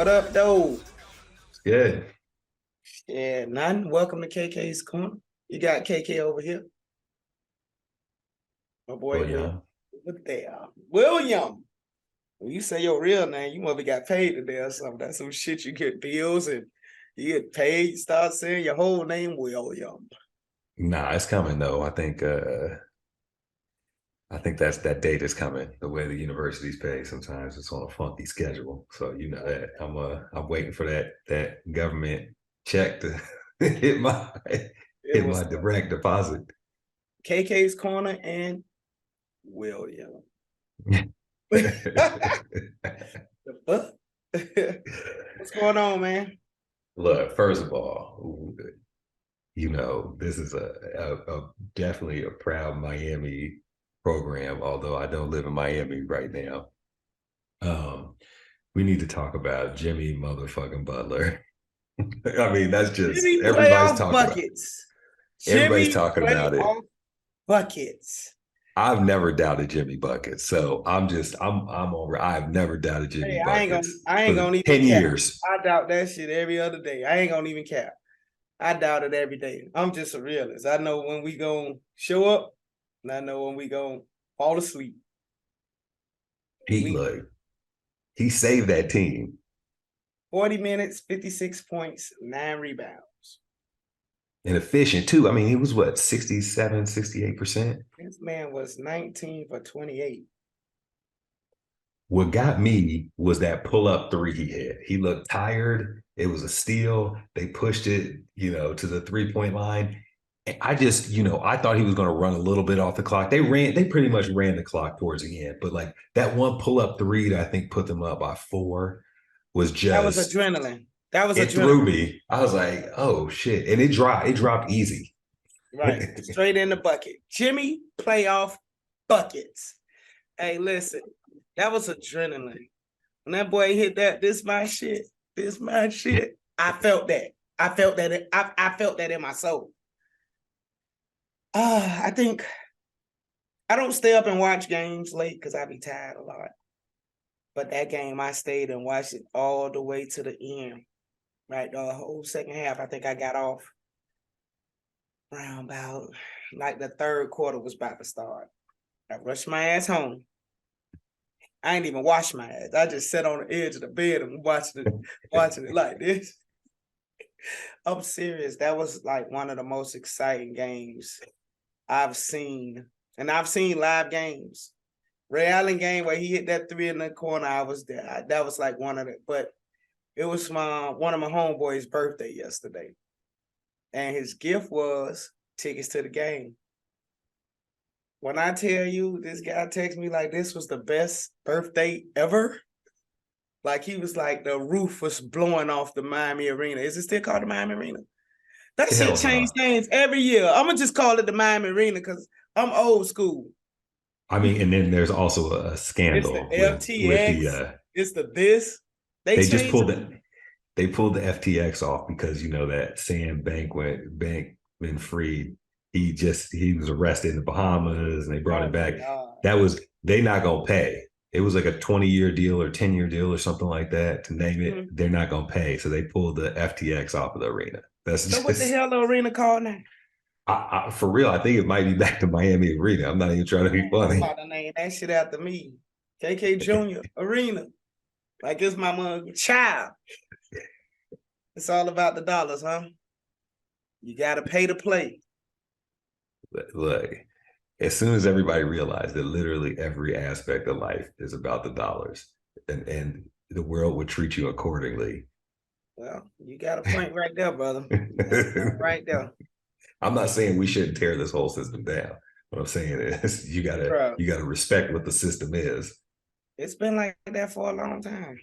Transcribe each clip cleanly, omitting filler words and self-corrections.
What up, though? It's good. Yeah, none. Welcome to KK's Corner. You got KK over here. My boy Well, Will. yeah. Look there. William. When you say your real name, you must have got paid today or something. That's some shit you get bills and you get paid. You start saying your whole name, William. Nah, it's coming though. I think that date is coming. The way the universities pay, sometimes it's on a funky schedule. So you know that. I'm waiting for that government check to hit my It hit was my direct deposit. KK's Corner and William. The fuck? What's going on, man? Look, first of all, this is a definitely a proud Miami program, although I don't live in Miami right now. Um, we need to talk about Jimmy motherfucking Butler. I mean, that's just Jimmy playoff buckets. everybody's Jimmy talking about it. playoff buckets. I've never doubted Jimmy buckets, so I'm over. I've never doubted Jimmy Hey, buckets I ain't for gonna even 10 years. I doubt that shit every other day. I ain't gonna even cap. I doubt it every day. I'm just a realist. I know when we gonna show up, and I know when we gonna fall asleep. He We look, he saved that team. 40 minutes, 56 points, 9 rebounds. And efficient too. I mean, he was what, 67, 68%? This man was 19 for 28. What got me was that pull-up three he hit. He looked tired. It was a steal. They pushed it, to the three-point line. I just, I thought he was going to run a little bit off the clock. They pretty much ran the clock towards the end. But like that one pull-up three that I think put them up by 4 was That was just, adrenaline. That was it threw adrenaline. me. I was like, oh shit. And it dropped easy. Right. Straight in the bucket. Jimmy playoff buckets. Hey, listen, that was adrenaline. When that boy hit that, this my shit. This my shit. I felt that. I felt that. I felt that in my soul. I think I don't stay up and watch games late because I be tired a lot. But that game, I stayed and watched it all the way to the end. Right, the whole second half. I think I got off around about like the third quarter was about to start. I rushed my ass home. I ain't even wash my ass. I just sat on the edge of the bed and watching it like this. I'm serious. That was like one of the most exciting games I've seen. And I've seen live games. Ray Allen game where he hit that three in the corner, I was there. That was like one of the, but it was one of my homeboys' birthday yesterday. And his gift was tickets to the game. When I tell you this guy texted me like this was the best birthday ever, like he was like the roof was blowing off the Miami Arena. Is it still called the Miami Arena? That shit Hell changed no. names every year. I'm gonna just call it the Miami Arena because I'm old school. I mean, and then there's also a It's the scandal with the FTX. It's the this. They they just changed pulled it. it. They pulled the FTX off because that Sam Bankman Fried, he was arrested in the Bahamas and they brought him Oh my back. God. That was they not gonna pay. It was like a 20-year deal or 10-year deal or something like that to name it. Mm-hmm. They're not gonna pay. So they pulled the FTX off of the arena. That's So what the just hell the arena called now? for real. I think it might be back to Miami Arena. I'm not even trying to be Man, I'm funny. about to name that shit after me. KK Jr. Arena. Like it's my mother child. It's all about the dollars, huh? You gotta pay to play. Look, as soon as everybody realized that literally every aspect of life is about the dollars and the world would treat you accordingly. Well, you got a point right there, brother. You got a point right there. I'm not saying we shouldn't tear this whole system down. What I'm saying is you gotta Bro, you gotta respect what the system is. it's been like that for a long time.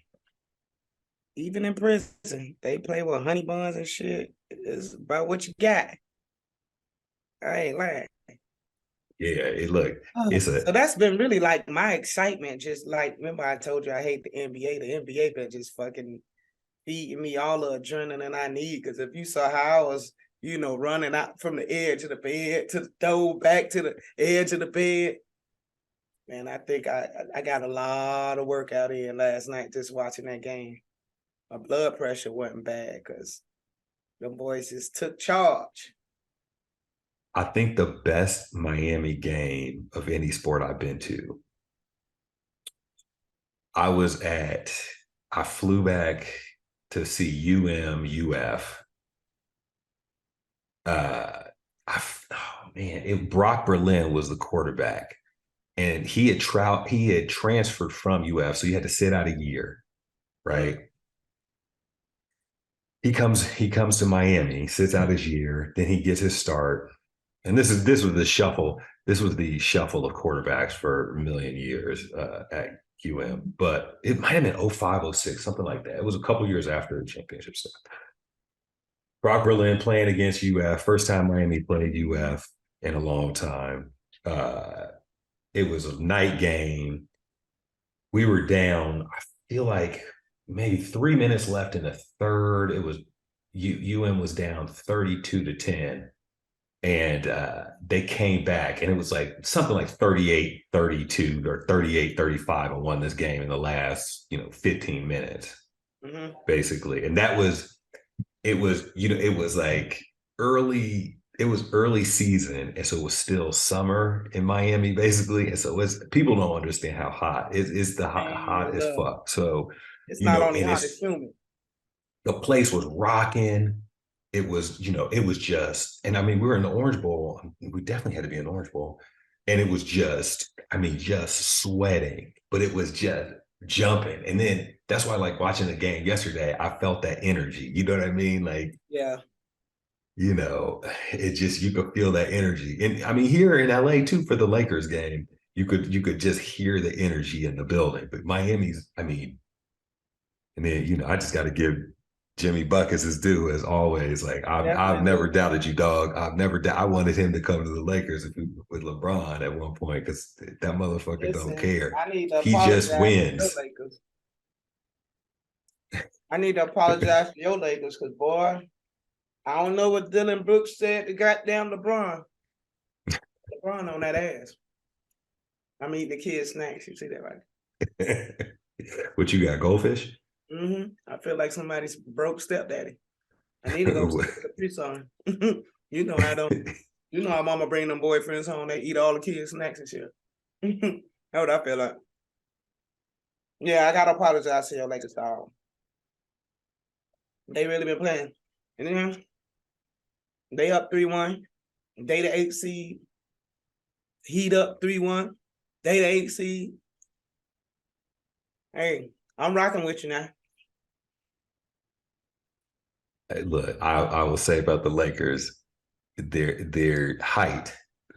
Even in prison, they play with honey buns and shit. It's about what you got. I ain't lying. Yeah, look, it's a So that's been really like my excitement. Just like remember I told you I hate the NBA. The NBA been just fucking feeding me all the adrenaline I need. Because if you saw how I was, running out from the edge of the bed to the door, back to the edge of the bed, man, I think I got a lot of workout in last night just watching that game. my blood pressure wasn't bad because the boys just took charge. I think the best Miami game of any sport I've been to, I flew back to see UF. Uh, oh man, Brock Berlin was the quarterback, and he had transferred from UF, so he had to sit out a year, right? Mm. He comes to Miami, sits out his year, then he gets his start, and this was the shuffle. This was the shuffle of quarterbacks for a million years at UM, but it might have been 05, 06, something like that. It was a couple years after the championship stuff. Brock Berlin playing against UF, first time Miami played UF in a long time. It was a night game. We were down, I feel like maybe 3 minutes left in the third. It was UM was down 32-10. And they came back, and it was like something like 38-32 or 38-35 and won this game in the last 15 minutes, basically. And it was like early season, and so it was still summer in Miami, basically. And so people don't understand how hot it's the hot as fuck. So it's not only hot, it's humid. The place was rocking. It was just, and I mean, we were in the Orange Bowl. We definitely had to be in the Orange Bowl. And it was just sweating, but it was just jumping. And then that's why, like, watching the game yesterday, I felt that energy. You know what I mean? Like, yeah. It just, you could feel that energy. And I mean, here in LA too, for the Lakers game, you could just hear the energy in the building. But Miami's, I mean, and then, I just got to give Jimmy Buckets his due, as always. Like, I've never doubted you, dog. I wanted him to come to the Lakers with LeBron at one point, because that motherfucker don't care. He just wins. I need to apologize for your Lakers, because, boy, I don't know what Dylan Brooks said to goddamn LeBron. LeBron on that ass. I'm eating the kids' snacks. You see that, right? What you got, goldfish? I feel like somebody's broke stepdaddy. I need to go with a piece on. You know I don't. You know how mama bring them boyfriends home, they eat all the kids' snacks and shit. That's what I feel like. Yeah, I gotta apologize to your Lakers, dog. They really been playing. And they up 3-1. They the 8 seed. Heat up 3-1. They the 8 seed. Hey, I'm rocking with you now. Hey, look, I will say about the Lakers, their height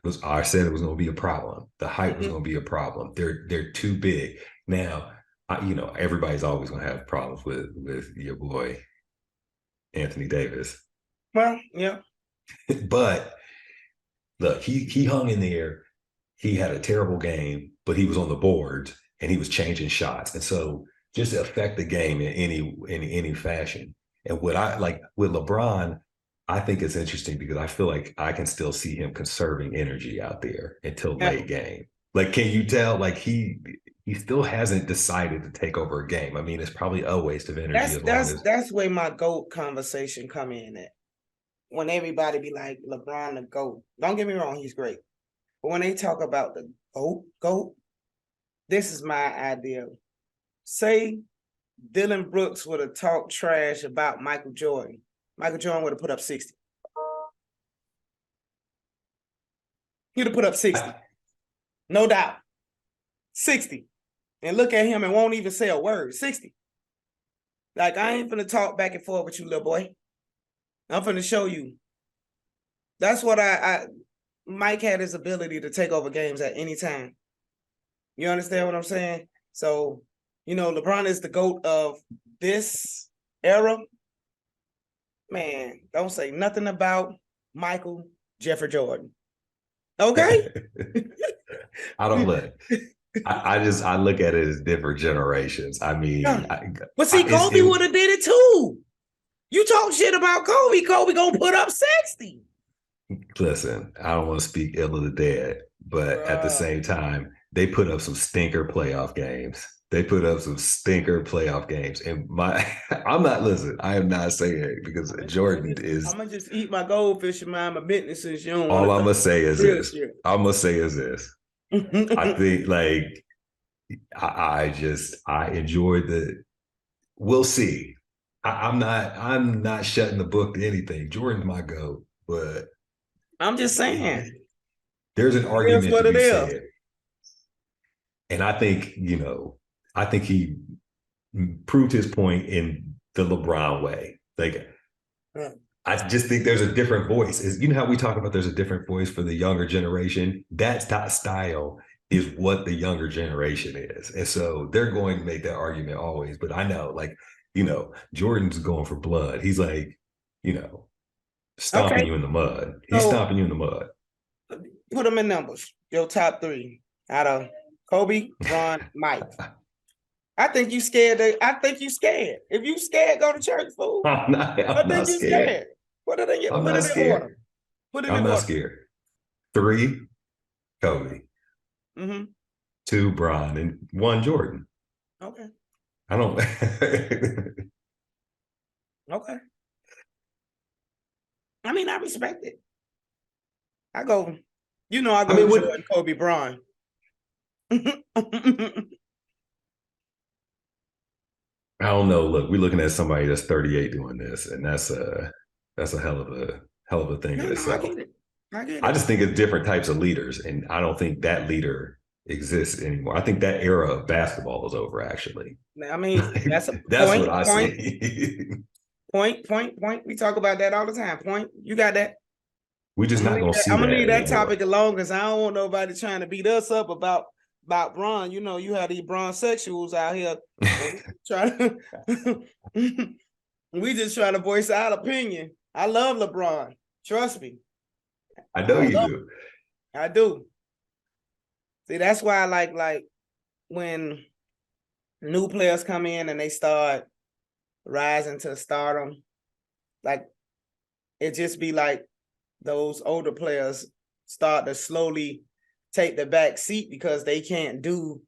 was, I said it was going to be a problem. The height was going to be a problem. They're too big. Now, everybody's always going to have problems with your boy Anthony Davis. Well, yeah. But look, he hung in there. He had a terrible game, but he was on the boards and he was changing shots. And so, just to affect the game in any fashion. And what I like with LeBron, I think it's interesting because I feel like I can still see him conserving energy out there until late game. Like, can you tell? Like, he still hasn't decided to take over a game. I mean, it's probably a waste of energy. That's where my GOAT conversation come in at. When everybody be like, LeBron the GOAT. Don't get me wrong, he's great. But when they talk about the GOAT, this is my idea. Say Dylan Brooks would have talked trash about Michael Jordan. Michael Jordan would have put up 60. He'd have put up 60. No doubt. 60. And look at him and won't even say a word. 60. Like, I ain't finna talk back and forth with you, little boy. I'm finna show you. That's what Mike had his ability to take over games at any time. You understand what I'm saying? So, LeBron is the GOAT of this era. Man, don't say nothing about Michael Jeffrey Jordan. Okay? I don't look. I look at it as different generations. I mean, but see, Kobe would have did it too. You talk shit about Kobe. Kobe gonna put up 60. Listen, I don't want to speak ill of the dead, but at the same time, they put up some stinker playoff games. They put up some stinker playoff games. And I'm not, listen, I am not saying it because Jordan is, I'm gonna just eat my goldfish and mind my business since you don't want all to I'm talk going to say is real this. shit. I'm going to say is this. I think like, I enjoyed we'll see. I'm not shutting the book to anything. Jordan's my GOAT, but I'm just saying, there's an it is argument to what it be is. said. And I think he proved his point in the LeBron way. Like, I just think there's a different voice. You know how we talk about there's a different voice for the younger generation? That style is what the younger generation is. And so they're going to make that argument always. But I know, like, Jordan's going for blood. He's like, stomping Okay, you in the mud. He's so stomping you in the mud. put them in numbers. Your top three out of Kobe, Bron, Mike. I think you scared. I think you scared. If you scared, go to church, fool. I I'm think not you scared. scared. Put it in I'm put not it in order. scared. Put it I'm in not order. scared. 3, Kobe. Mm-hmm. 2, Bron, and 1, Jordan. Okay. I don't. Okay. I mean, I respect it. I go, I I go mean, what? Jordan, Kobe, Bron. I don't know. Look, we're looking at somebody that's 38 doing this, and that's a hell of a thing No, in no, I itself. get it. I get I it. just think it's different types of leaders, and I don't think that leader exists anymore. I think that era of basketball is over. Actually, I mean, that's a that's what I see. point. We talk about that all the time. Point. You got that. We're just not going to see I'm gonna that leave that anymore. topic alone because I don't want nobody trying to beat us up about Bron. You have these Bron sexuals out here trying to. We just trying to voice our opinion. I love LeBron. Trust me. I know I you love do. I do. See, that's why I like when new players come in and they start rising to stardom, like it just be like those older players start to slowly take the back seat because they can't do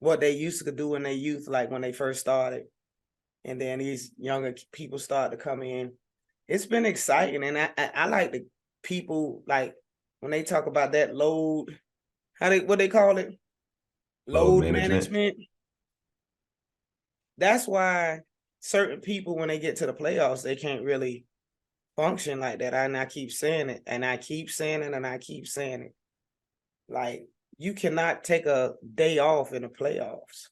what they used to do in their youth, like when they first started. And then these younger people start to come in. It's been exciting. And I like the people, like when they talk about that load, what they call it? Load Load management. management. That's why certain people, when they get to the playoffs, they can't really function like that. And I keep saying it, and I keep saying it, and I keep saying it. Like, you cannot take a day off in the playoffs,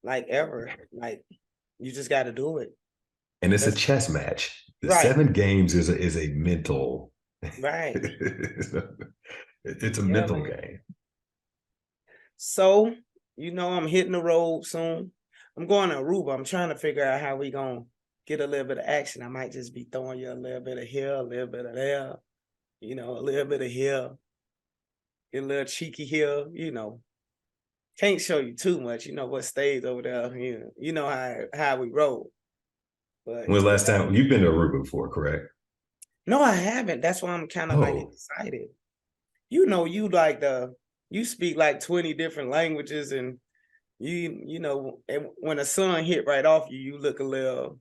like ever. Like, you just got to do it. And it's a chess match. The Right, 7 games is a mental. right. It's a Yeah, mental man. game. So, I'm hitting the road soon. I'm going to Aruba. I'm trying to figure out how we gonna get a little bit of action. I might just be throwing you a little bit of here, a little bit of there, a little bit of here, get a little cheeky here. Can't show you too much, what stays over there. You know how we roll. But When's the last time you've been to Aruba before, correct? no, I haven't. That's why I'm kind of like Oh, excited. You speak like 20 different languages, and and when the sun hit right off you, you look a little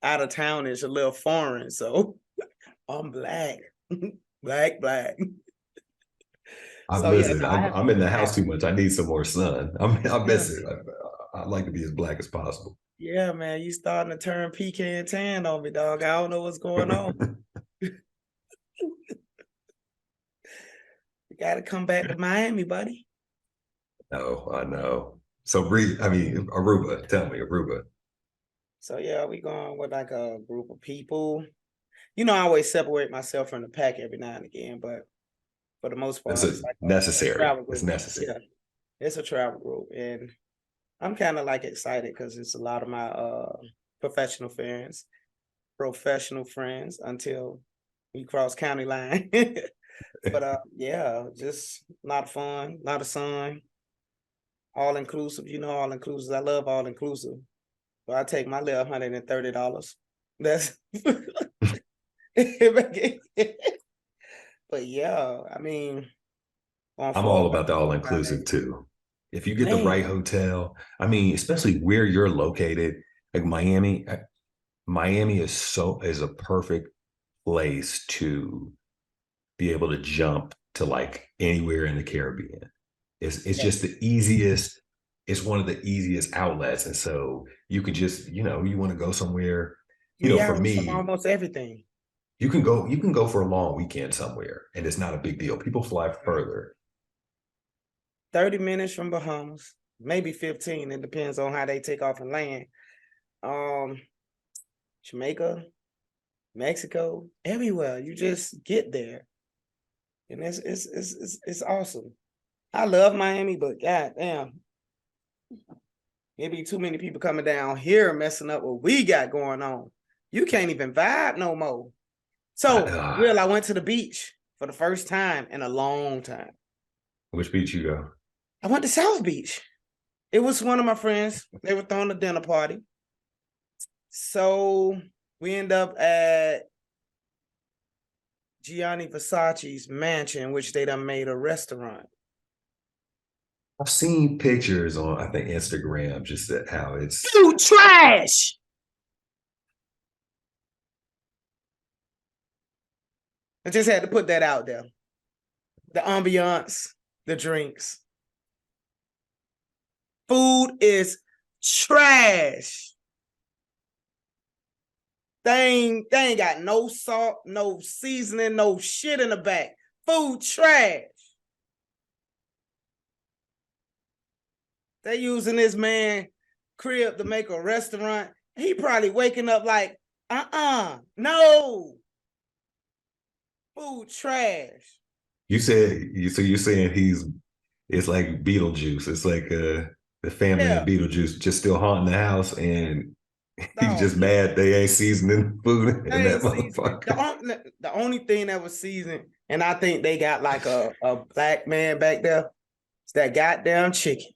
out of townish, a little foreign. So I'm black. black. So yeah, listen, no, I I'm haven't. in the I house too haven't. much. I need some more sun. I Yeah, miss it. I like to be as black as possible. yeah, man, you starting to turn pecan tan on me, dog. I don't know what's going on. You got to come back to Miami, buddy. No, I know. So Aruba. Tell me, Aruba. So yeah, we going with like a group of people. I always separate myself from the pack every now and again, but for the most It's part, it's like a necessary. travel It's group. necessary. Yeah, it's a travel group, and I'm kind of like excited because it's a lot of my professional friends until we cross county line. But yeah, just a lot of fun, a lot of sun, all inclusive. All inclusive. I love all inclusive. So I take my little $130. That's but yeah, I mean, on I'm all four, about the all inclusive too. If you get the Man, right hotel, I mean, especially where you're located, like Miami, Miami is a perfect place to be able to jump to like anywhere in the Caribbean. It's yeah, just the easiest. It's one of the easiest outlets, and so you can just you want to go somewhere. 3 hours For from me, almost everything. you can go for a long weekend somewhere, and it's not a big deal. People fly Right. further. 30 minutes from Bahamas, maybe 15. It depends on how they take off and land. Um, Jamaica, Mexico, everywhere. You just get there. And it's awesome. I love Miami, but god damn, maybe too many people coming down here messing up what we got going on. You can't even vibe no more. So, I, Will, I went to the beach for the first time in a long time. which beach you go? I went to South Beach. It was one of my friends. They were throwing a dinner party. So we end up at Gianni Versace's mansion, which they done made a restaurant. I've seen pictures on I think Instagram just that how it's Food trash. I just had to put that out there. The ambiance, the drinks. Food is trash. They ain't got no salt, no seasoning, no shit in the back. Food trash. They using this man crib to make a restaurant. He probably waking up like, no. Food trash. you're saying it's like Beetlejuice. It's like the family in Yeah, Beetlejuice just still haunting the house and he's dog. just mad they ain't seasoning food in They that ain't seasoning. motherfucker. The only thing that was seasoned, and I think they got like a black man back there, it's that goddamn chicken.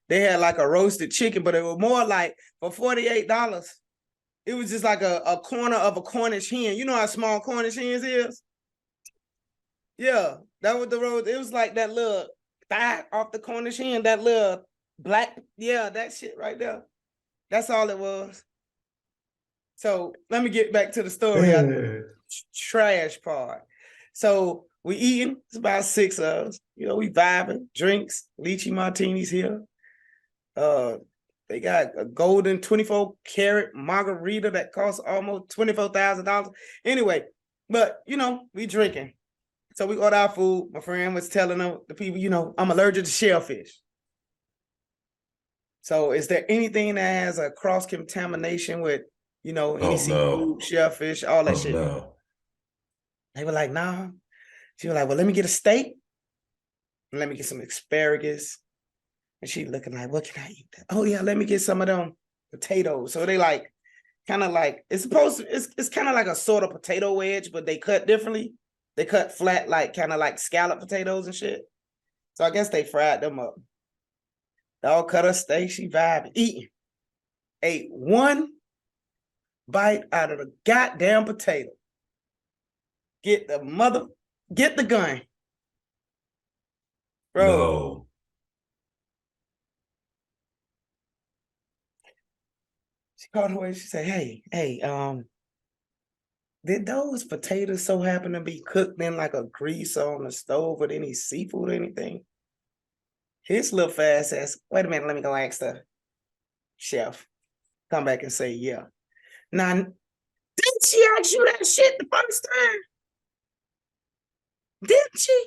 They had like a roasted chicken, but it was more like for $48. It was just like a corner of a Cornish hen. You know how small Cornish hens is? Yeah, that was the road. It was like that little thigh off the Cornish hen, that little black, yeah, that shit right there. That's all it was. So let me get back to the story. Trash part. So we eating. It's about 6 of us. We vibing, drinks, lychee martinis here. Uh, they got a golden 24 karat margarita that costs almost $24,000. Anyway, but we drinking. So we order our food. My friend was telling the people, I'm allergic to shellfish. So is there anything that has a cross contamination with, any Oh no. seafood, shellfish, all that Oh shit? no. They were like, nah. She was like, well, let me get a steak and let me get some asparagus. And she looking like, what can I eat? Oh yeah, let me get some of them potatoes. So they like kind of like it's kind of like a sort of potato wedge, but they cut differently. They cut flat, like kind of like scallop potatoes and shit. So I guess they fried them up. Dog cut her steak, she vibing, eating. Ate one bite out of the goddamn potato. Get the gun. Bro. No. She called her away. She said, hey, did those potatoes so happen to be cooked in like a grease on the stove with any seafood or anything? His little fast ass, wait a minute, let me go ask the chef. Come back and say, yeah. Now, didn't she ask you that shit the first time? Didn't she?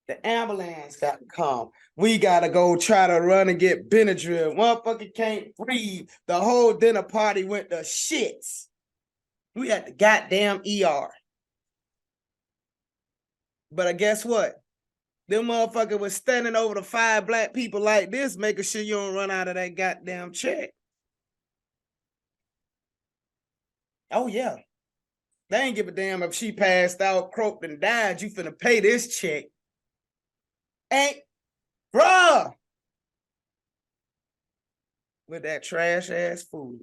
The ambulance got to come. We got to go try to run and get Benadryl. Motherfucker can't breathe. The whole dinner party went to shits. We at the goddamn ER. But guess what? Them motherfucker was standing over the 5 black people like this, making sure you don't run out of that goddamn check. Oh, yeah. They ain't give a damn if she passed out, croaked, and died. You finna pay this check. Ain't, bruh. With that trash ass food.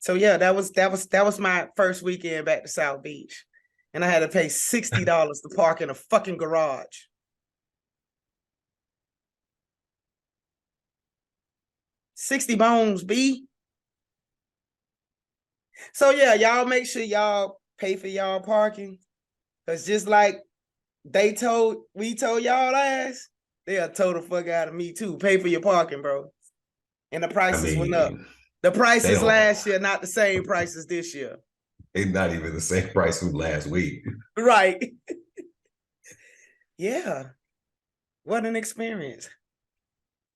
So yeah, that was my first weekend back to South Beach. And I had to pay $60 to park in a fucking garage. 60 bones, B. So yeah, y'all make sure y'all pay for y'all parking. Cause just like we told y'all last, they'll tow the fuck out of me too. Pay for your parking, bro. And the prices went up. The they prices don't. last year, not the same prices this year. It's not even the same price from last week. Right. Yeah. What an experience.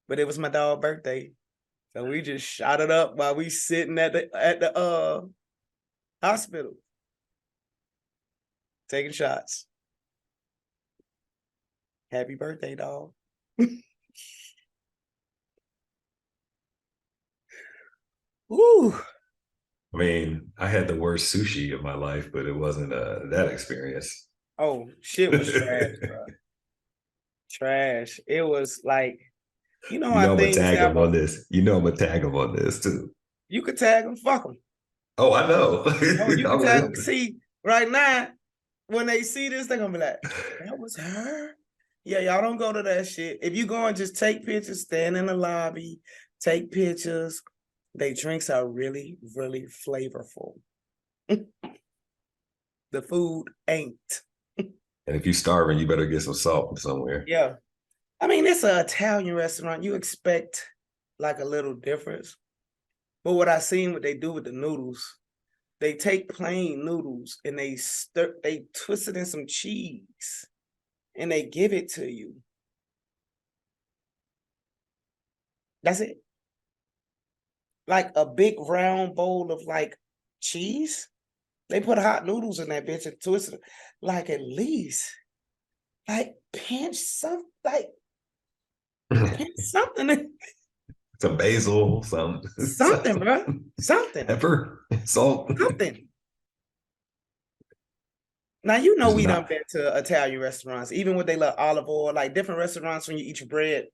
But it was my dog's birthday. So we just shot it up while we sitting at the hospital. Taking shots. Happy birthday, dog. Woo. I mean, I had the worst sushi of my life, but it wasn't that experience. Oh, shit was trash, bro. Trash. It was like, you know You how know I'm gonna things tag him happen. on this. You know I'm gonna tag him on this too. You could tag them, fuck them. Oh, I know. Oh, you I can tag them. will. See, right now, when they see this, they're gonna be like, that was her? Yeah, y'all don't go to that shit. If you go and just take pictures, stand in the lobby, take pictures. They drinks are really, really flavorful. The food ain't. And if you're starving, you better get some salt from somewhere. Yeah. I mean, it's an Italian restaurant. You expect like a little difference. But what I seen what they do with the noodles, they take plain noodles and they twist it in some cheese and they give it to you. That's it. Like a big round bowl of like cheese. They put hot noodles in that bitch and twist it. Like at least, like pinch some, like pinch something. Some basil, Something, bro. Something. pepper, salt. Something. Now you know It's we done not. been to Italian restaurants, even with they love olive oil, like different restaurants when you eat your bread,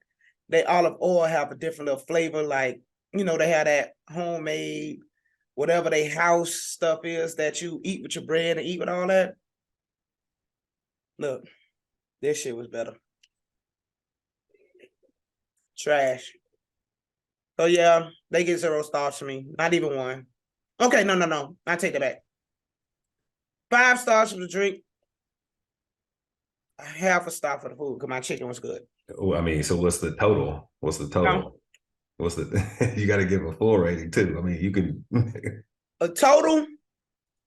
they olive oil have a different little flavor. Like, you know, they have that homemade, whatever they house stuff is that you eat with your bread and eat with all that. Look, this shit was better. Trash. So yeah, they get 0 stars from me. Not even 1. Okay, no. I take that back. 5 stars for the drink. Half a star for the food because my chicken was good. Oh, I mean, so what's the total? What's the total? What's the? You got to give a full rating too. I mean, you can. A total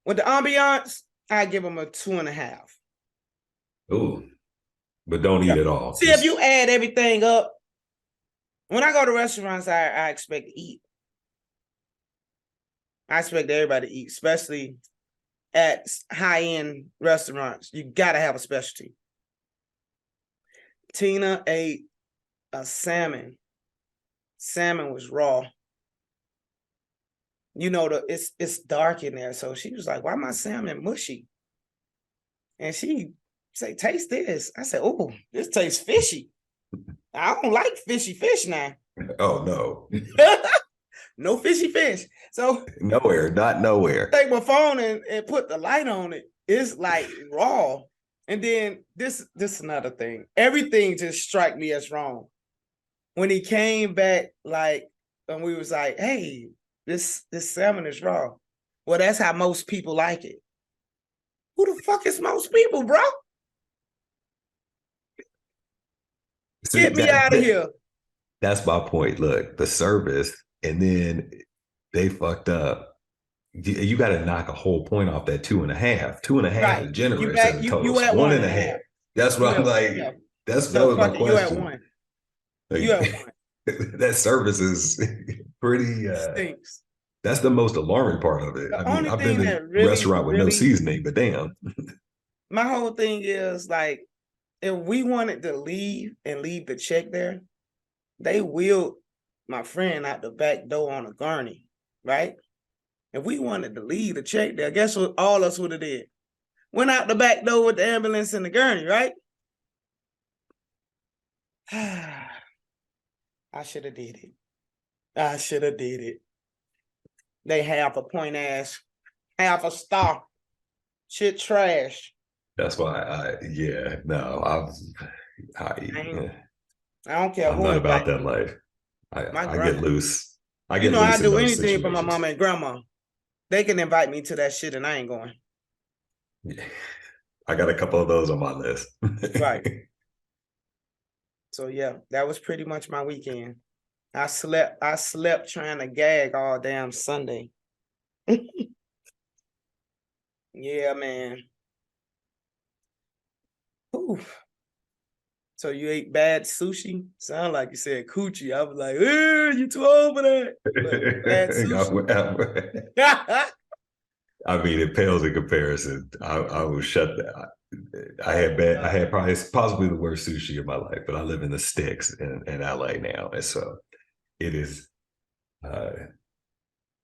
with the ambiance, I give them a 2.5. Ooh, but don't Yeah. eat it all. See, if you add everything up, when I go to restaurants, I expect to eat. I expect everybody to eat, especially at high-end restaurants. You got to have a specialty. Tina ate a salmon. Salmon was raw. You know, it's dark in there. So she was like, why my salmon mushy? And she said, taste this. I said, oh, this tastes fishy. I don't like fishy fish now. Oh no. No fishy fish. So Nowhere, not nowhere. take my phone and put the light on it. It's like raw. And then this another thing. Everything just strike me as wrong. When he came back, like, and we was like, hey, this salmon is raw. Well, that's how most people like it. Who the fuck is most people, bro? See, Get me out of here. That's my point. Look, the service, and then they fucked up. You got to knock a whole point off that 2.5. 2.5 Right. is generous back, as a you total. at 1.5. That's what I'm like. Yeah. That No, was my fuck it. You at question. 1. Like, You at 1. that service is pretty. Stinks. That's the most alarming part of it. The I mean, only I've been thing to that a really, restaurant with no really, seasoning, but damn. my whole thing is like, if we wanted to leave and leave the check there, they wheeled my friend out the back door on a gurney, right? If we wanted to leave the check there, guess what all us would have did? Went out the back door with the ambulance and the gurney, right? I should have did it. I should have did it. They half a point ass, half a star. Shit trash. That's why I don't care I'm who not about invite that me. life. My I get grandma. loose. I You get know, I loose in do those anything for my situations. mama and grandma. They can invite me to that shit and I ain't going. Yeah. I got a couple of those on my list. Right. So yeah, that was pretty much my weekend. I slept trying to gag all damn Sunday. Yeah, man. Oof. So you ate bad sushi? Sound like you said coochie. I was like, you too old for that. But bad sushi. I mean, it pales in comparison. I will shut that. I had probably possibly the worst sushi of my life, but I live in the sticks in LA now, and so it is. Uh,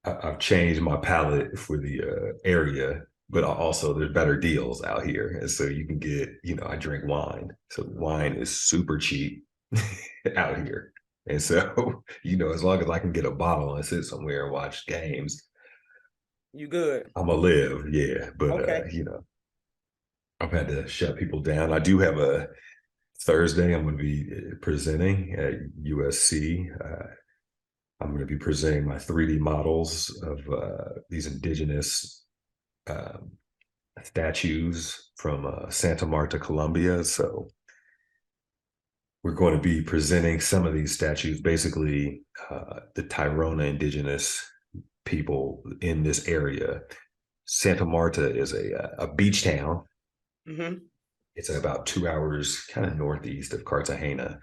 I've changed my palate for the area, but also there's better deals out here, and so you can get. I drink wine, so wine is super cheap out here, and so as long as I can get a bottle and sit somewhere and watch games, You good? I'm gonna live. Yeah, but Okay. I've had to shut people down. I do have a Thursday. I'm going to be presenting at USC. I'm going to be presenting my 3D models of these indigenous um, statues from Santa Marta, Colombia. So we're going to be presenting some of these statues, basically the Tairona indigenous people in this area. Santa Marta is a beach town. Mm-hmm. It's about 2 hours kind of northeast of Cartagena.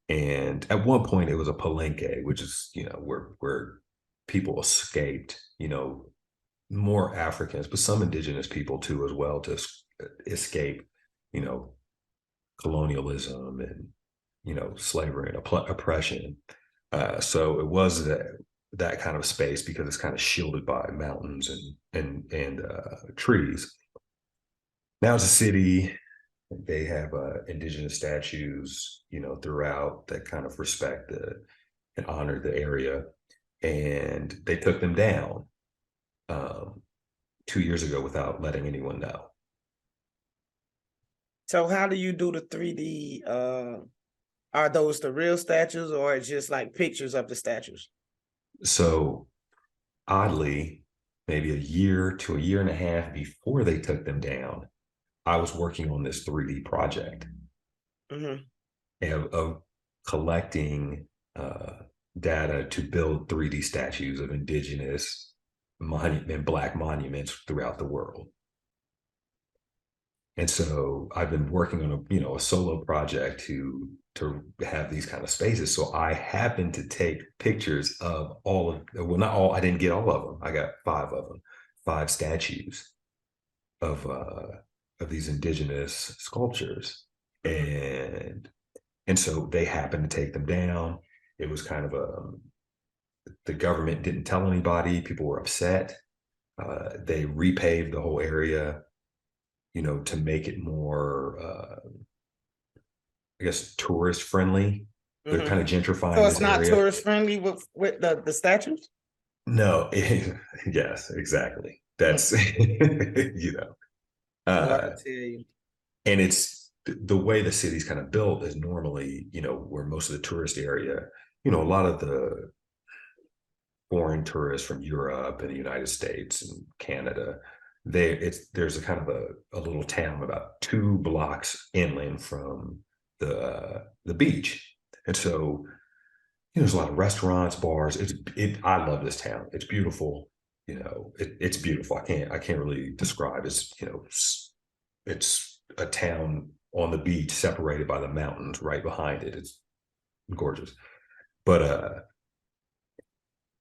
And at one point it was a palenque, which is, where people escaped, more Africans, but some indigenous people too, as well, to escape, you know, colonialism and, slavery and oppression. So it was that kind of space because it's kind of shielded by mountains and trees. Now it's a city. They have indigenous statues, throughout that kind of respect and honor the area. And they took them down um, 2 years ago without letting anyone know. So how do you do the 3D? Are those the real statues or it's just like pictures of the statues? So oddly, maybe a year to a year and a half before they took them down, I was working on this 3D project Mm-hmm. of collecting data to build 3D statues of indigenous and Black monuments throughout the world. And so I've been working on a solo project to have these kind of spaces. So I happened to take pictures of not all. I didn't get all of them. I got 5 of them, 5 statues of these indigenous sculptures, Mm-hmm. and so they happened to take them down. It was kind of the government didn't tell anybody. People were upset. They repaved the whole area, to make it more, I guess, tourist friendly. They're Mm-hmm. kind of So gentrifying it's this not area. tourist friendly with the statues? No, yes, exactly. That's, Oh, I uh, can tell you. and it's the way the city's kind of built is normally, where most of the tourist area, a lot of the foreign tourists from Europe and the United States and Canada, there's a kind of a little town about 2 blocks inland from the beach, and so there's a lot of restaurants, bars. I love this town. It's beautiful. It's beautiful. I can't really describe. It's a town on the beach separated by the mountains right behind it. It's gorgeous. But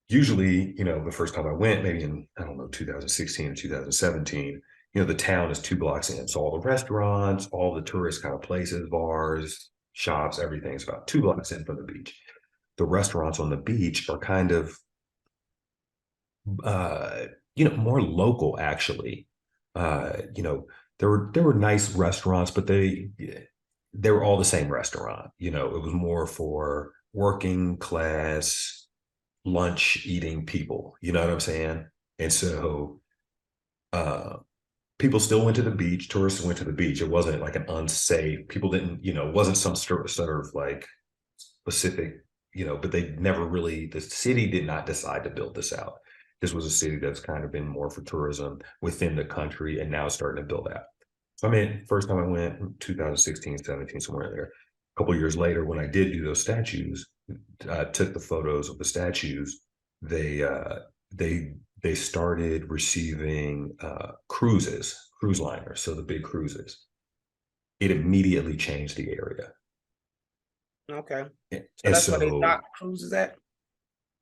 usually, the first time I went, maybe in, I don't know, 2016 or 2017, the town is 2 blocks in. So all the restaurants, all the tourist kind of places, bars, shops, everything's about 2 blocks in from the beach. The restaurants on the beach are kind of, more local actually. There were nice restaurants, but they were all the same restaurant. It was more for working class lunch eating people. You know what I'm saying? And so uh, people still went to the beach. Tourists went to the beach. It wasn't like an unsafe. People didn't. It wasn't some sort of like specific, but they never really, the city did not decide to build this out. This was a city that's kind of been more for tourism within the country and now starting to build out. So I mean, first time I went, 2016, 17, somewhere in there. A couple of years later, when I did do those statues, took the photos of the statues, they they started receiving cruise liners, so the big cruises. It immediately changed the area. Okay. So And that's where they so dock cruises at?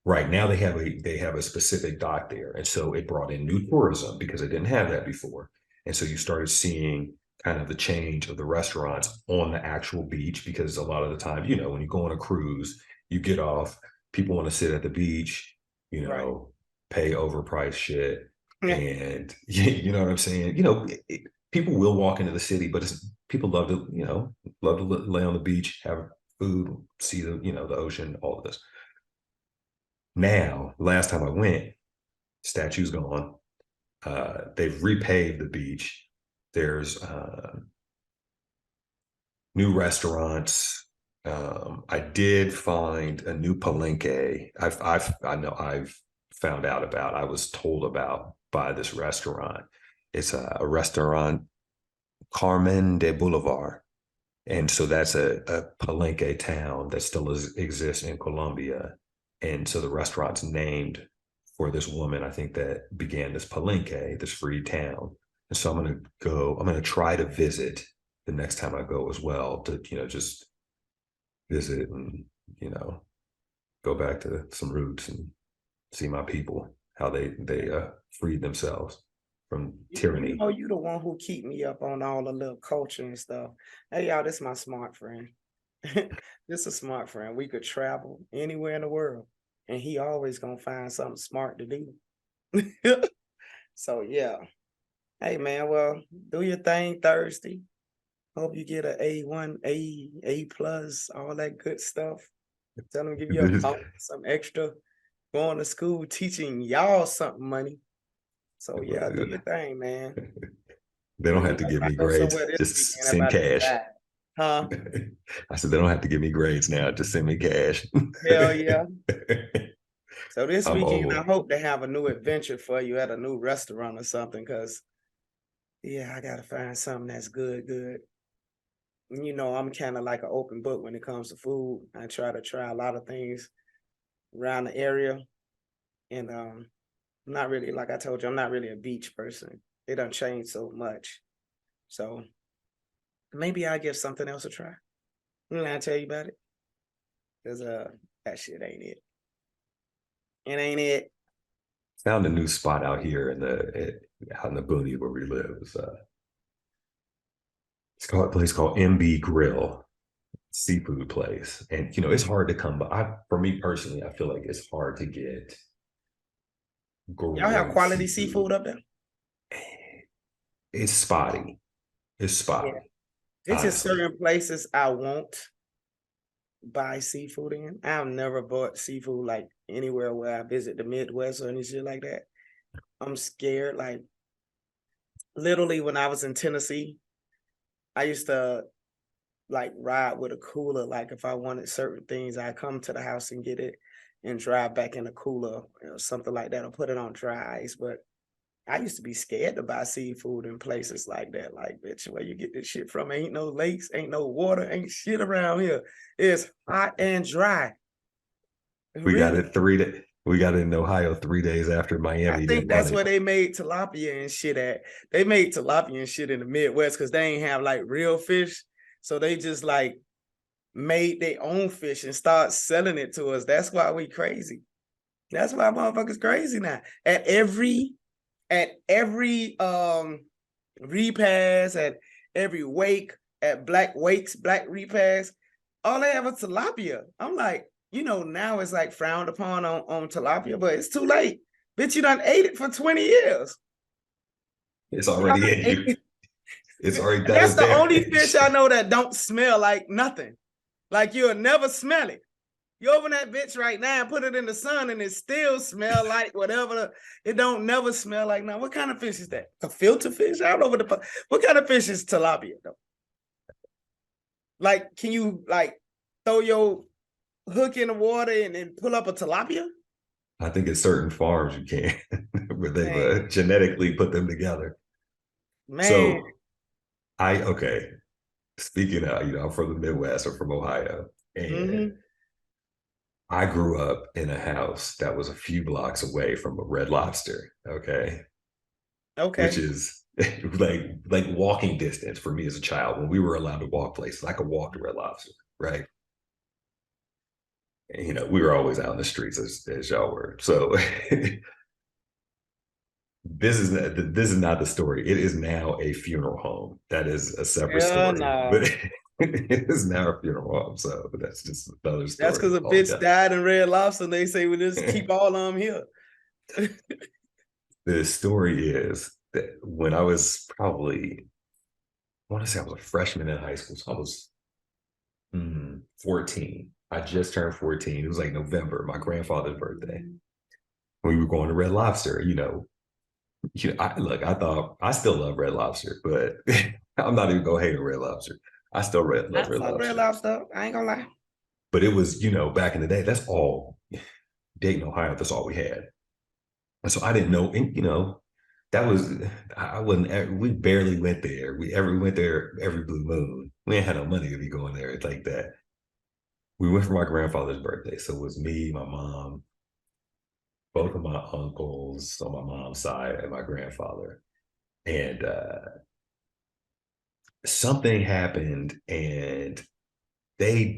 right now they have a specific dock there. And so it brought in new tourism because they didn't have that before. And so you started seeing kind of the change of the restaurants on the actual beach, because a lot of the time, when you go on a cruise, you get off, people want to sit at the beach, Right. pay overpriced shit. Yeah. And you know what I'm saying? People will walk into the city, but people love to, love to lay on the beach, have food, see the ocean, all of this. Now, last time I went, statue's gone. They've repaved the beach. There's new restaurants. I did find a new palenque. I know I've found out about. I was told about by this restaurant. It's a restaurant, Carmen de Boulevard, and so that's a palenque town that still exists in Colombia. And so the restaurant's named for this woman, I think, that began this palenque, this free town. And so I'm going to try to visit the next time I go as well, to, just visit and, go back to some roots and see my people, how they freed themselves from tyranny. You the one who keep me up on all the little culture and stuff. Hey, y'all, this is my smart friend. This is a smart friend. We could travel anywhere in the world, and he always gonna find something smart to do. So yeah. Hey man, well, do your thing Thursday. Hope you get an A1, A plus, all that good stuff. Tell them give you a bonus, some extra going to school teaching y'all something money. So yeah, do your thing, man. They don't have to give me grades. Somewhere this Just weekend send about to cash. die. Huh? I said, they don't have to give me grades now. Just send me cash. Hell yeah. So this I'm weekend, I old. hope to have a new adventure for you at a new restaurant or something, because I gotta find something that's good. I'm kind of like an open book when it comes to food. I try a lot of things around the area. And I'm not really, like I told you, I'm not really a beach person. It done changed so much. So maybe I'll give something else a try. I tell you about it? Because that shit ain't it. It ain't it. Found a new spot out here out in the boonies where we live. It's called a place called MB Grill, seafood place. And it's hard to come by. For me personally, I feel like it's hard to get Y'all have great quality seafood. seafood up there? It's spotty. It's spotty. Yeah. It's just Honestly. certain places I won't buy seafood in. I've never bought seafood like anywhere where I visit the Midwest or any shit like that. I'm scared. Like literally when I was in Tennessee, I used to like ride with a cooler. Like if I wanted certain things, I come to the house and get it and drive back in a cooler or something like that, or put it on dry ice. But I used to be scared to buy seafood in places like that. Like, bitch, where you get this shit from? Ain't no lakes, ain't no water, ain't shit around here. It's hot and dry. We got Really? it we got it in Ohio 3 days after I Miami think didn't that's run it. where they made tilapia and shit at. They made tilapia and shit in the Midwest because they ain't have like real fish. So they just like made their own fish and start selling it to us. That's why we crazy. That's why motherfuckers crazy now. At every repast, at every wake, at black repast, all they have is tilapia. I'm like, now it's like frowned upon on tilapia, but it's too late. Bitch, you done ate it for 20 years. It's already in you. It's already done That's its the only damage. fish I know that don't smell like nothing. Like you'll never smell it. You open that bitch right now and put it in the sun and it still smell like whatever. It don't never smell like now. What kind of fish is that? A filter fish? I don't know what kind of fish is tilapia though? Like, can you like throw your hook in the water and then pull up a tilapia? I think at certain farms you can, where they've Man, genetically put them together. man. So okay. Speaking of, I'm from the Midwest, I'm from Ohio, and Mm-hmm. I grew up in a house that was a few blocks away from a Red Lobster. Okay, which Okay. is like walking distance for me as a child when we were allowed to walk places. I could walk to Red Lobster, right? And, we were always out in the streets as y'all were. So this is not the story. It is now a funeral home. That is a separate Yeah, story, nah. but it is now a funeral home. So that's just another That's story because a bitch altogether. died in Red Lobster and they say we just keep all of them here. The story is that when I was probably, I want to say I was a freshman in high school. So I was 14. I just turned 14. It was like November, my grandfather's birthday. We were going to Red Lobster, I thought I still love Red Lobster, but I'm not even gonna hate on Red Lobster. I still I love Red fuck Red Lobster. Lobster. I ain't gonna lie. But it was, back in the day, that's all Dayton, Ohio, that's all we had. And so I didn't know, and that was I wouldn't we barely went there. We went there every blue moon. We ain't had no money to be going there like that. We went for my grandfather's birthday. So it was me, my mom, both of my uncles on my mom's side, and my grandfather. And something happened and they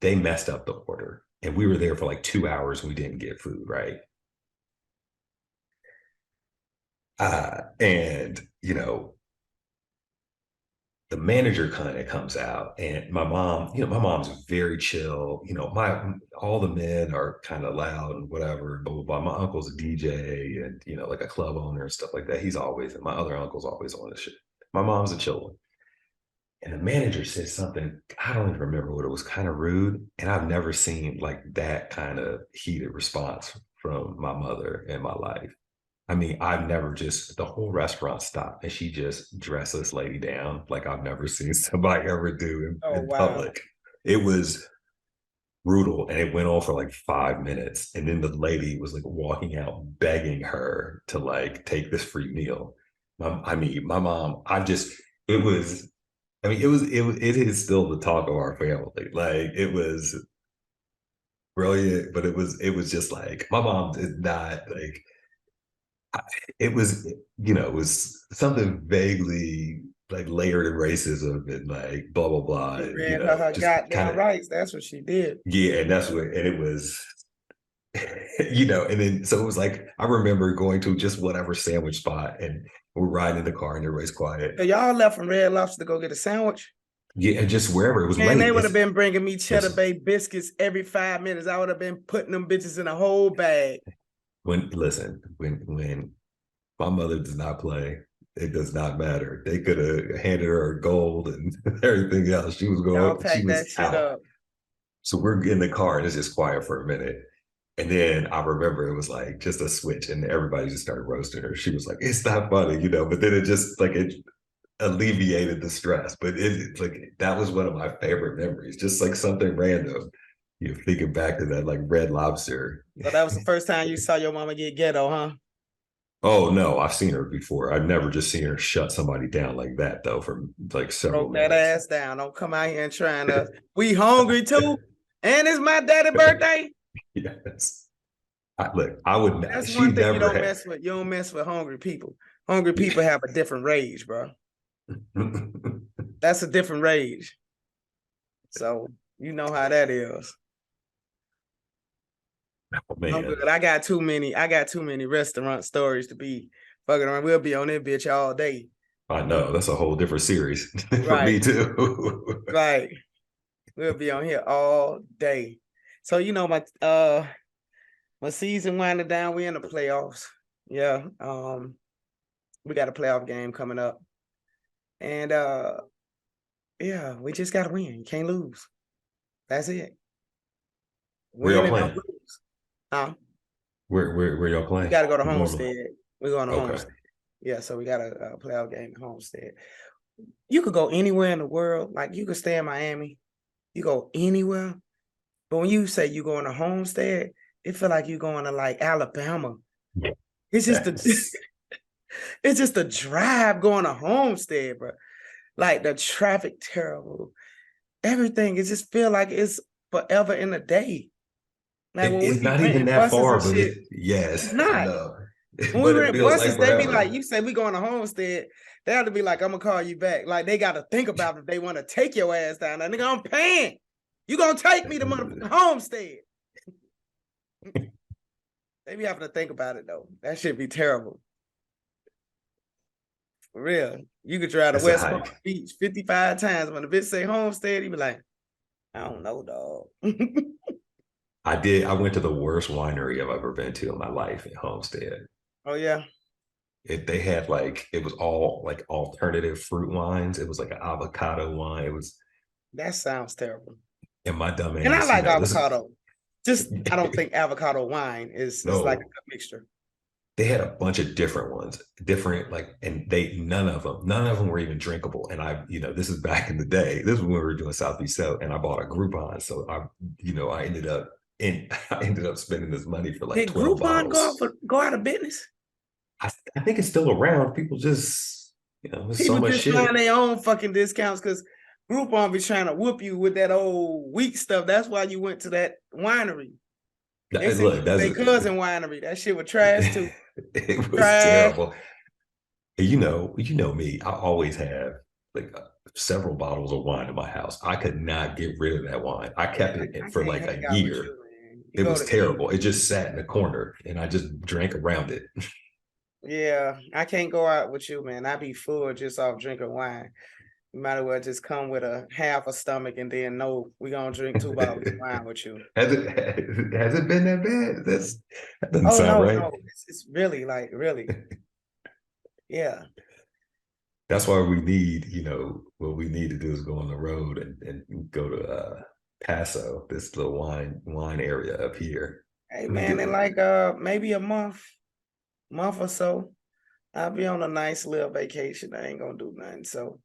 messed up the order. And we were there for like 2 hours and we didn't get food, right? And the manager kind of comes out and my mom, my mom's very chill. All the men are kind of loud and whatever, blah, blah, blah. My uncle's a DJ and like a club owner and stuff like that. He's always, and my other uncle's always on this shit. My mom's a chill one. And the manager said something, I don't even remember what it was, kind of rude. And I've never seen like that kind of heated response from my mother in my life. I mean, I've never just, the whole restaurant stopped and she just dressed this lady down like I've never seen somebody ever do Oh in wow. public. It was brutal and it went on for like 5 minutes. And then the lady was like walking out begging her to like take this free meal. My mom, it was, it is still the talk of our family. Like it was brilliant, but it was just like my mom did not like it was, it was something vaguely like layered in racism and like blah blah blah, She and ran her just kind goddamn of rights. That's what she did. yeah, and that's what, and it was, and then so it was like I remember going to just whatever sandwich spot, and we're riding in the car, and everybody's quiet. So y'all left from Red Lobster to go get a sandwich? Yeah, and just wherever it was And they late. would have been bringing me cheddar Listen, bay biscuits every 5 minutes. I would have been putting them bitches in a whole bag. when my mother does not play. It does not matter. They could have handed her gold and everything else. Y'all She pack that was shit out. up. So we're in the car and it's just quiet for a minute. And then I remember it was like just a switch and everybody just started roasting her. She was like, it's not funny, but then it just like it alleviated the stress. But it's like that was one of my favorite memories, just like something random. You're thinking back to that like Red Lobster. So that was the first time you saw your mama get ghetto, huh? Oh no, I've seen her before. I've never just seen her shut somebody down like that though for like several Broke that minutes. ass down. Don't come out here and trying to. We hungry too, and it's my daddy's birthday. Yes. Look, I would not. That's She one thing you never don't had. mess with. You don't mess with hungry people. Hungry people have a different rage, bro. That's a different rage. So you know how that is. Oh, I'm man, good. I got too many. I got too many restaurant stories to be fucking around. We'll be on that bitch all day. I know that's a whole different series for Right. me too. Right. We'll be on here all day. So my season winding down. We in the playoffs. Yeah. We got a playoff game coming up. And yeah, we just gotta win. You can't lose. That's it. Where Win y'all and don't playing? lose. Huh? Where y'all We playing gotta go to normally? Homestead. We're going to Okay. Homestead. Yeah, so we got a playoff game at Homestead. You could go anywhere in the world. Like you could stay in Miami. You go anywhere, But when you say you going to Homestead, it feel like you going to like Alabama. It's just Yes. it's just a drive going to Homestead, bro. Like the traffic terrible. Everything, it just feel like it's forever in a day. Like when we It's be not even renting that buses far, and but shit, yes, it's I not. know. When we But it rent feels like buses, they be like, forever. you say we going to Homestead, they have to be like, I'm gonna call you back. Like they gotta think about if they want to take your ass down. That nigga, I'm paying. You gonna take me to motherfucking Homestead. They be having to think about it though. That shit be terrible. For real. You could drive to That's a West Palm hike. Beach 55 times. When the bitch say Homestead, he be like, I don't know, dog. I went to the worst winery I've ever been to in my life in Homestead. Oh yeah. They had like it was all like alternative fruit wines. It was like an avocado wine. It was That sounds terrible. and my dumb And I ass, like this is avocado. Just I don't think avocado wine is like a no, good mixture. they had a bunch of different ones, different like, and they none of them were even drinkable. And this is back in the day. This is when we were doing Southeast South, and I bought a Groupon. So I ended up I ended up spending this money for like Did 12 Groupon bottles. go out of business? I think it's still around. People just, there's so People much just find shit. their own fucking discounts because Groupon be trying to whoop you with that old weak stuff. That's why you went to that winery. They sent you Look, to that's their cousin winery. That shit was trash too. it was Trash. terrible. And you know me. I always have like several bottles of wine in my house. I could not get rid of that wine. I kept I it for can't like hang a out with year. you, man. You It go was to eat. terrible. It just sat in the corner, and I just drank around it. Yeah, I can't go out with you, man. I be full just off drinking wine. You might as well just come with a half a stomach and then no, we gonna drink 2 bottles of wine with you. Has it been that bad? That doesn't Oh sound no, right. no, it's really like really, yeah. That's why we need, what we need to do is go on the road and go to Paso, this little wine area up here. Hey We man, in do. like maybe a month or so, I'll be on a nice little vacation. I ain't gonna do nothing. So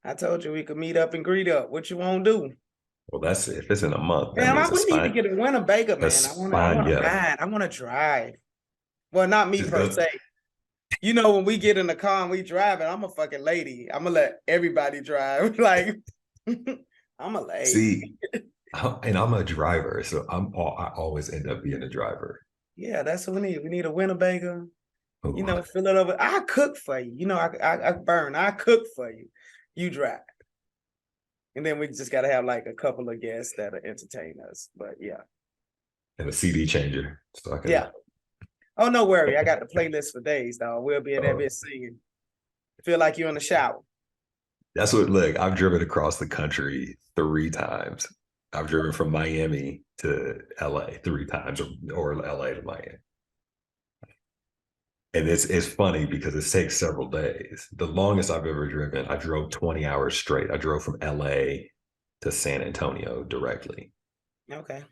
I told you we could meet up and greet up. What you want to do? Well, that's if it's in a month, that Damn, means we need to get a Winnebago, man. I wanna yeah. ride. I wanna drive. Well, not me Just per go. se. You know, when we get in the car and we driving, I'm a fucking lady. I'm gonna let everybody drive. Like, I'm a lady. See, and I'm a driver, so I always end up being a driver. Yeah, that's what we need. We need a Winnebago. You Ooh. know, fill it over. I cook for you. You know, I burn. I cook for you. You drive. And then we just got to have like a couple of guests that'll entertain us. But yeah. And a CD changer, so I can. Yeah. Oh, no worry. I got the playlist for days, dog. We'll be in that bitch singing. Feel like you're in the shower. That's what. Look, I've driven across the country 3 times. I've driven from Miami to LA 3 times, or LA to Miami. And it's funny because it takes several days. The longest I've ever driven, I drove 20 hours straight. I drove from LA to San Antonio directly, Okay.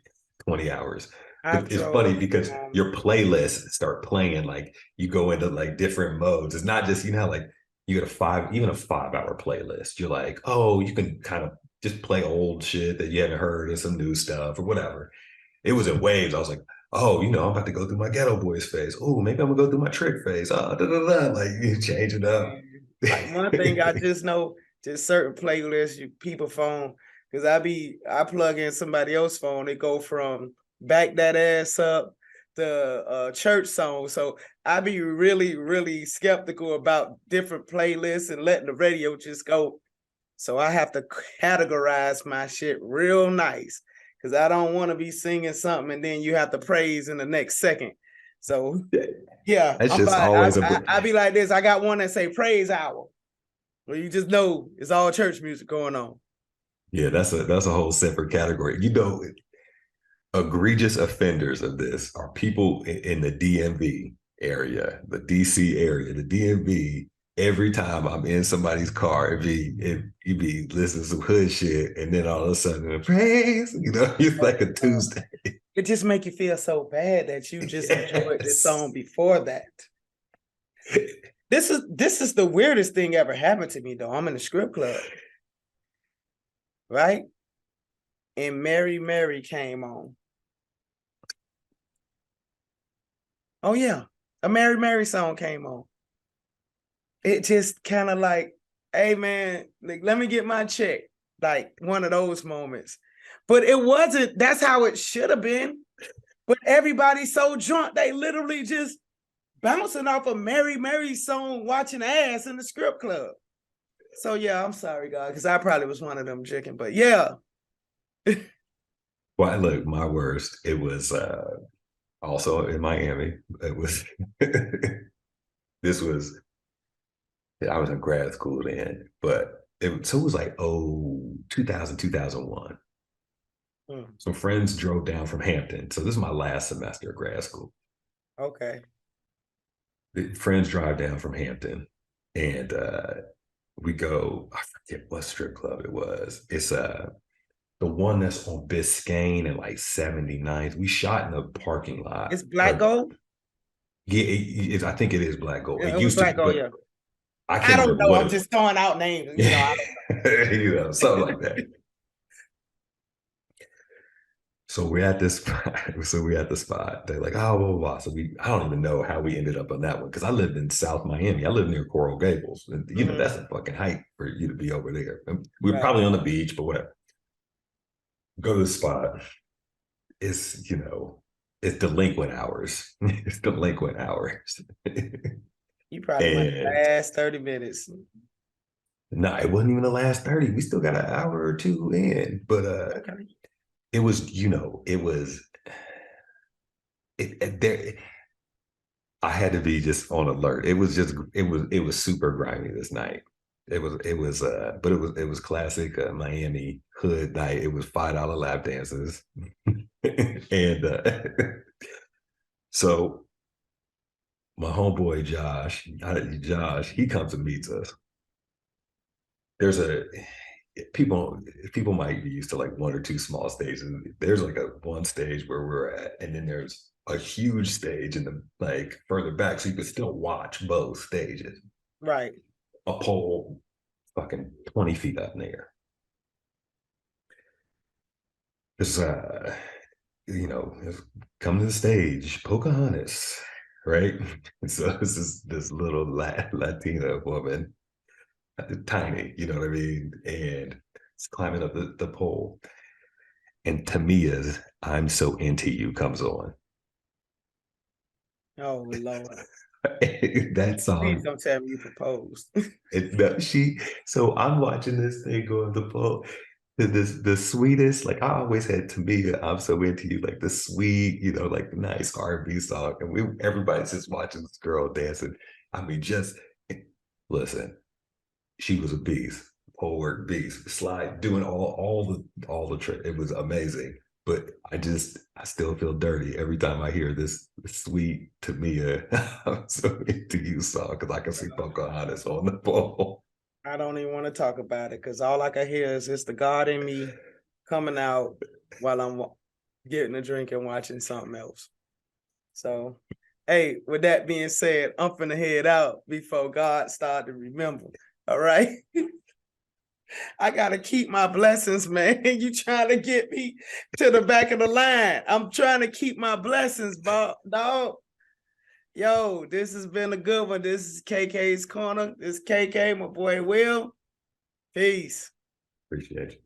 20 hours. I've But it's funny drove because your playlists start playing, like you go into like different modes. It's not just, like you get even a 5 hour playlist. You're like, oh, you can kind of just play old shit that you haven't heard and some new stuff or whatever. It was in waves. I was like, oh, I'm about to go through my Ghetto Boys phase. Oh, maybe I'm gonna go through my Trick phase. Like you change it up. like one thing I just know, just certain playlists, people phone, because I plug in somebody else's phone, it go from back that ass up the church song. So I be really, really skeptical about different playlists and letting the radio just go. So I have to categorize my shit real nice because I don't want to be singing something and then you have to praise in the next second. So yeah, That's just always I be like this. I got one that say praise hour, where you just know it's all church music going on. yeah. That's a whole separate category. Egregious offenders of this are people in the DMV area, the DC area, the DMV. Every time I'm in somebody's car, you be listening to some hood shit, and then all of a sudden, praise, it's like a Tuesday. It just make you feel so bad that you just enjoyed this song before that. This is the weirdest thing ever happened to me though. I'm in the strip club, right? and Mary Mary came on. Oh yeah, a Mary Mary song came on. It just kind of like, hey man, like, let me get my check. Like one of those moments. But it wasn't, that's how it should have been. But everybody's so drunk, they literally just bouncing off a Mary Mary song, watching ass in the strip club. So yeah, I'm sorry, God, because I probably was one of them drinking, but yeah. Well, look, my worst, it was also in Miami. It was this was I was in grad school then, but it was like 2000, 2001. Some friends drove down from Hampton. So this is my last semester of grad school. Okay. The friends drive down from Hampton and we go, I forget what strip club it was. It's the one that's on Biscayne and like 79th. We shot in the parking lot. It's Black Gold? Yeah, I think it is Black Gold. Yeah, It it was used to Black be, Gold, but yeah. I I can't don't remember know. what I'm just throwing out names, you know, something like that. So we're at this spot. So we're at the spot. They're like, oh, blah, blah, blah. So I don't even know how we ended up on that one because I lived in South Miami. I live near Coral Gables. And, you know, that's a fucking hike for you to be over there. We were probably on the beach, but whatever. Go to the spot. It's, you know, it's delinquent hours. It's delinquent hours. You probably went the last 30 minutes. No, it wasn't even the last 30. We still got an hour or two in. But Okay. it was, you know, it was there. I had to be just on alert. It was super grimy this night. But it was classic Miami hood night. It was $5 lap dances. And so my homeboy Josh, he comes and meets us. There's people might be used to like one or two small stages. There's like a one stage where we're at, and then there's a huge stage in the like further back, so you can still watch both stages. Right. A pole fucking 20 feet up in the air. It's you know, come to the stage, Pocahontas, right? So this is this little Latina woman, tiny, you know what I mean? And it's climbing up the pole. And Tamia's I'm So Into You comes on. Oh Lord. That Please song. don't tell me you proposed. So I'm watching this thing go on the pole. The sweetest, like I always had Tamia, I'm So Into You, like the sweet, you know, like nice R&B song. And everybody's just watching this girl dancing. I mean, just listen, she was a beast, pole work beast, slide, doing all the trick. It was amazing. But I still feel dirty every time I hear this sweet Tamia I'm So Into You song because I can see Pocahontas on the pole. I don't even want to talk about it because all I can hear is it's the God in me coming out while I'm getting a drink and watching something else. So, hey, with that being said, I'm finna head out before God start to remember. All right. I gotta keep my blessings, man. You trying to get me to the back of the line. I'm trying to keep my blessings, dog. Yo, this has been a good one. This is KK's Corner. This is KK, my boy Will. Peace. Appreciate you.